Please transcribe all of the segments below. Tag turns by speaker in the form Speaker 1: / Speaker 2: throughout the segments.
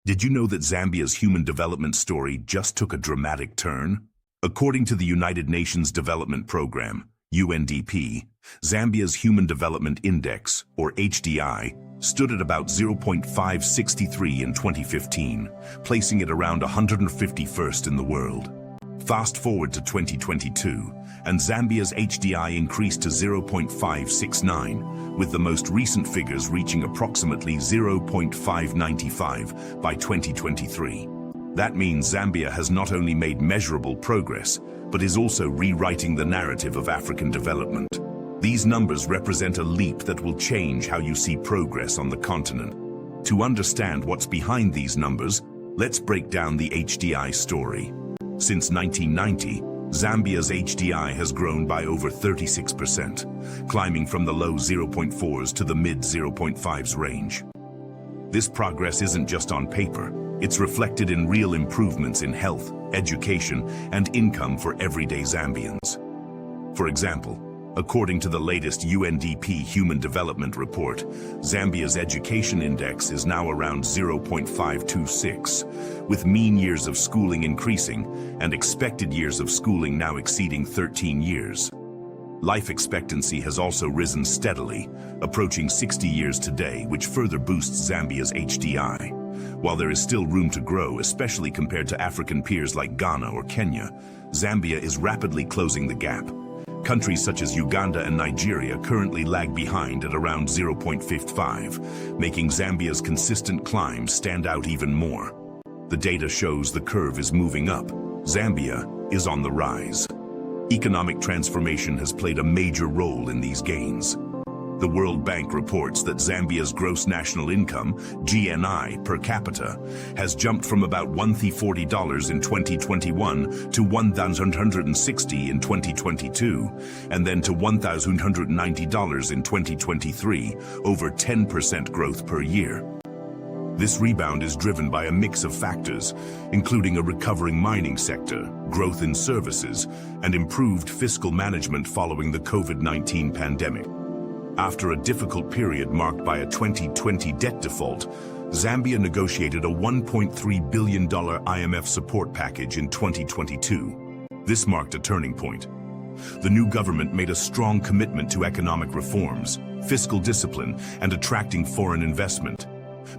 Speaker 1: Did you know that Zambia's human development story just took a dramatic turn? According to the United Nations Development Program, UNDP, Zambia's Human Development Index, or HDI, stood at about 0.563 in 2015, placing it around 151st in the world. Fast forward to 2022, and Zambia's HDI increased to 0.569, with the most recent figures reaching approximately 0.595 by 2023. That means Zambia has not only made measurable progress, but is also rewriting the narrative of African development. These numbers represent a leap that will change how you see progress on the continent. To understand what's behind these numbers, let's break down the HDI story. Since 1990, Zambia's HDI has grown by over 36%, climbing from the low 0.4s to the mid 0.5s range. This progress isn't just on paper, it's reflected in real improvements in health, education, and income for everyday Zambians. For example, according to the latest UNDP Human Development Report, Zambia's education index is now around 0.526, with mean years of schooling increasing and expected years of schooling now exceeding 13 years. Life expectancy has also risen steadily, approaching 60 years today, which further boosts Zambia's HDI. While there is still room to grow, especially compared to African peers like Ghana or Kenya, Zambia is rapidly closing the gap. Countries such as Uganda and Nigeria currently lag behind at around 0.55, making Zambia's consistent climb stand out even more. The data shows the curve is moving up. Zambia is on the rise. Economic transformation has played a major role in these gains. The World Bank reports that Zambia's gross national income, GNI, per capita, has jumped from about $140 in 2021 to $1,160 in 2022, and then to $1,190 in 2023, over 10% growth per year. This rebound is driven by a mix of factors, including a recovering mining sector, growth in services, and improved fiscal management following the COVID-19 pandemic. After a difficult period marked by a 2020 debt default, Zambia negotiated a $1.3 billion IMF support package in 2022. This marked a turning point. The new government made a strong commitment to economic reforms, fiscal discipline, and attracting foreign investment.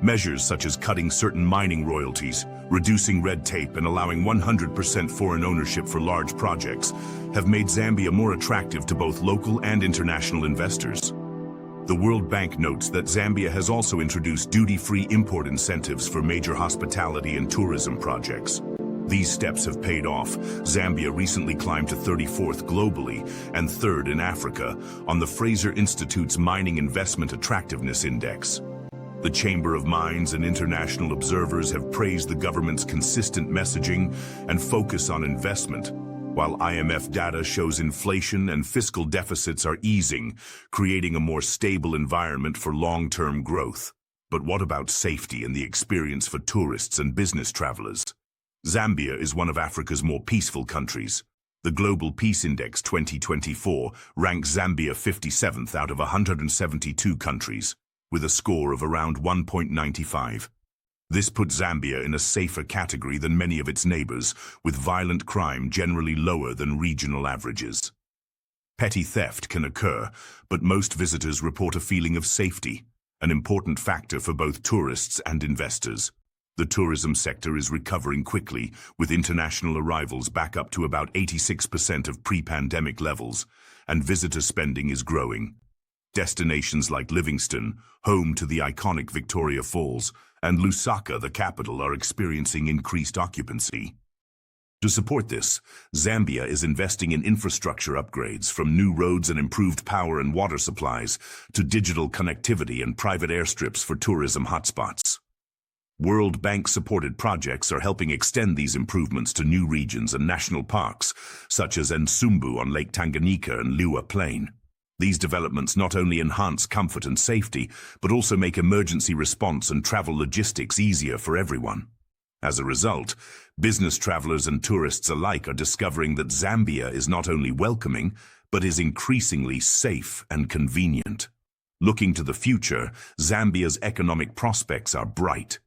Speaker 1: Measures such as cutting certain mining royalties, reducing red tape, and allowing 100% foreign ownership for large projects have made Zambia more attractive to both local and international investors. The World Bank notes that Zambia has also introduced duty-free import incentives for major hospitality and tourism projects. These steps have paid off. Zambia recently climbed to 34th globally and 3rd in Africa on the Fraser Institute's Mining Investment Attractiveness Index. The Chamber of Mines and international observers have praised the government's consistent messaging and focus on investment, while IMF data shows inflation and fiscal deficits are easing, creating a more stable environment for long-term growth. But what about safety and the experience for tourists and business travelers? Zambia is one of Africa's more peaceful countries. The Global Peace Index 2024 ranks Zambia 57th out of 172 countries, with a score of around 1.95. This puts Zambia in a safer category than many of its neighbors, with violent crime generally lower than regional averages. Petty theft can occur, but most visitors report a feeling of safety, an important factor for both tourists and investors. The tourism sector is recovering quickly, with international arrivals back up to about 86% of pre-pandemic levels, and visitor spending is growing. Destinations like Livingstone, home to the iconic Victoria Falls, and Lusaka, the capital, are experiencing increased occupancy. To support this, Zambia is investing in infrastructure upgrades, from new roads and improved power and water supplies to digital connectivity and private airstrips for tourism hotspots. World Bank-supported projects are helping extend these improvements to new regions and national parks, such as Nsumbu on Lake Tanganyika and Liwa Plain. These developments not only enhance comfort and safety, but also make emergency response and travel logistics easier for everyone. As a result, business travelers and tourists alike are discovering that Zambia is not only welcoming, but is increasingly safe and convenient. Looking to the future, Zambia's economic prospects are bright.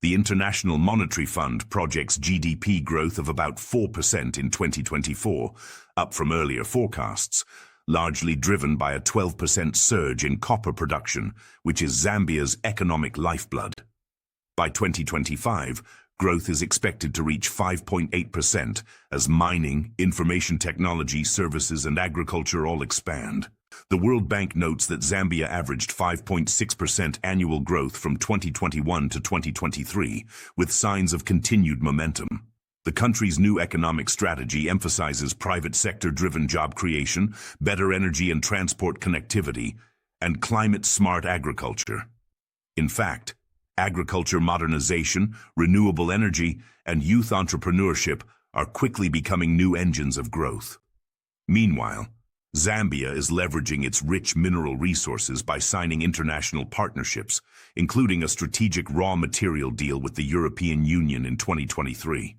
Speaker 1: The International Monetary Fund projects GDP growth of about 4% in 2024, up from earlier forecasts, largely driven by a 12% surge in copper production, which is Zambia's economic lifeblood. By 2025, growth is expected to reach 5.8% as mining, information technology, services, and agriculture all expand. The World Bank notes that Zambia averaged 5.6% annual growth from 2021 to 2023, with signs of continued momentum. The country's new economic strategy emphasizes private sector-driven job creation, better energy and transport connectivity, and climate-smart agriculture. In fact, agriculture modernization, renewable energy, and youth entrepreneurship are quickly becoming new engines of growth. Meanwhile, Zambia is leveraging its rich mineral resources by signing international partnerships, including a strategic raw material deal with the European Union in 2023.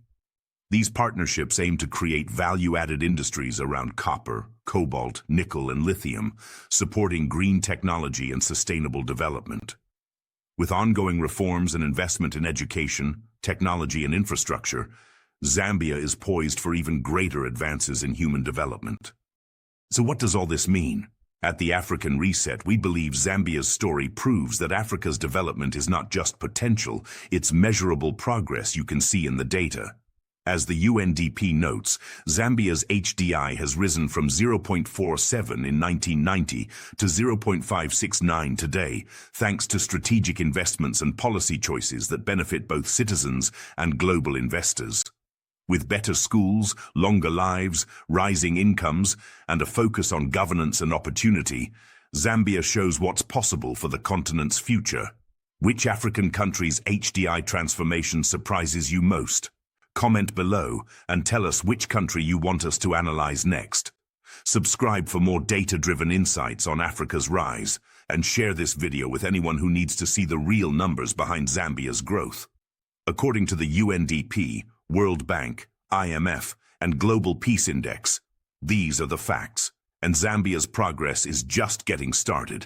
Speaker 1: These partnerships aim to create value-added industries around copper, cobalt, nickel, and lithium, supporting green technology and sustainable development. With ongoing reforms and investment in education, technology, and infrastructure, Zambia is poised for even greater advances in human development. So what does all this mean? At the African Reset, we believe Zambia's story proves that Africa's development is not just potential, it's measurable progress you can see in the data. As the UNDP notes, Zambia's HDI has risen from 0.47 in 1990 to 0.569 today, thanks to strategic investments and policy choices that benefit both citizens and global investors. With better schools, longer lives, rising incomes, and a focus on governance and opportunity, Zambia shows what's possible for the continent's future. Which African country's HDI transformation surprises you most? Comment below and tell us which country you want us to analyze next. Subscribe for more data-driven insights on Africa's rise, and share this video with anyone who needs to see the real numbers behind Zambia's growth. According to the UNDP, World Bank, IMF, and Global Peace Index, these are the facts, and Zambia's progress is just getting started.